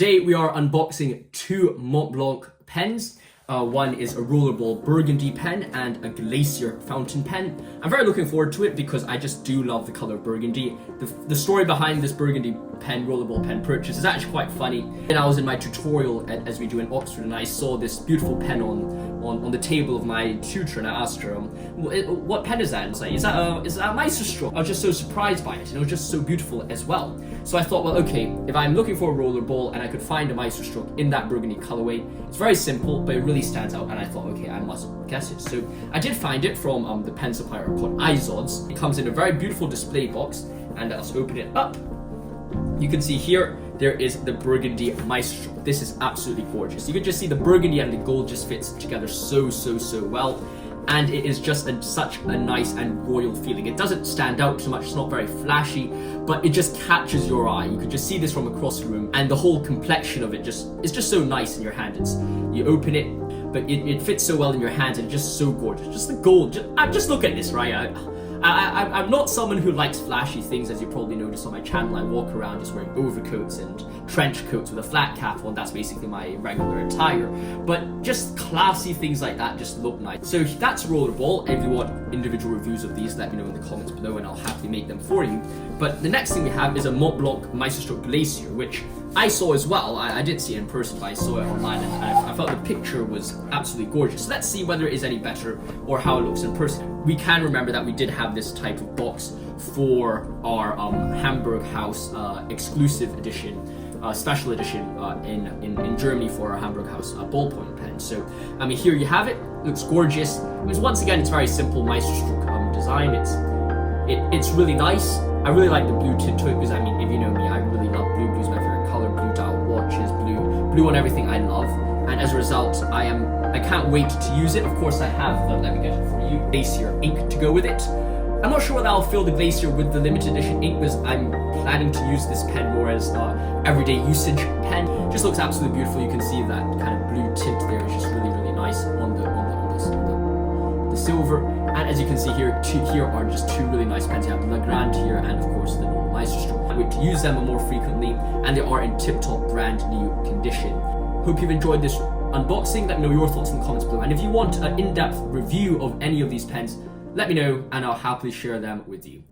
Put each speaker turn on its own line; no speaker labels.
Today we are unboxing two Montblanc pens. One is a rollerball burgundy pen and a glacier fountain pen. I'm very looking forward to it because I just do love the color burgundy. The story behind this burgundy pen, rollerball pen purchase is actually quite funny. And I was in my tutorial as we do in Oxford, and I saw this beautiful pen on the table of my tutor, and I asked her, what pen is that? And it's like, is that a Meisterstück? I was just so surprised by it, and it was just so beautiful as well. So I thought, well, okay, if I'm looking for a rollerball and I could find a Meisterstück in that burgundy colorway, it's very simple, but it really stands out, and I thought, okay, I must guess it. So I did find it from the pen supplier called Izods. It comes in a very beautiful display box, and let's open it up. You can see here, there is the burgundy Meisterstück. This is absolutely gorgeous. You can just see the burgundy and the gold just fits together so well. And it is just such a nice and royal feeling. It doesn't stand out too much, it's not very flashy, but it just catches your eye. You can just see this from across the room, and the whole complexion of it is just so nice in your hand. You open it, but it fits so well in your hands, and it's just so gorgeous. Just the gold, just look at this, right? I'm not someone who likes flashy things, as you probably noticed on my channel. I walk around just wearing overcoats and trench coats with a flat cap on. That's basically my regular attire. But just classy things like that just look nice. So that's Rollerball. If you want individual reviews of these, let me know in the comments below and I'll happily make them for you. But the next thing we have is a Montblanc Meisterstück Glacier, which I saw as well. I didn't see it in person, but I saw it online, and I felt the picture was absolutely gorgeous. So let's see whether it is any better or how it looks in person. We can remember that we did have this type of box for our Hamburg House exclusive edition, special edition in Germany for our Hamburg House ballpoint pen. So I mean, here you have it. It looks gorgeous. Once again, it's very simple Meisterstück design. It's really nice. I really like the blue tint to it because, I mean, if you know me, I really love blue. Blue's my favorite color. Blue dial watches, blue on everything I love. And as a result, I can't wait to use it. Of course, I have let me get it for you, Glacier ink to go with it. I'm not sure whether I'll fill the Glacier with the limited edition ink because I'm planning to use this pen more as everyday usage pen. It just looks absolutely beautiful. You can see that kind of blue tint there is just really nice on the silver. And as you can see here, here are just two really nice pens. You have the Legrand here and of course the normal Meisterstück. I would use them more frequently, and they are in tip-top brand new condition. Hope you've enjoyed this unboxing. Let me know your thoughts in the comments below. And if you want an in-depth review of any of these pens, let me know and I'll happily share them with you.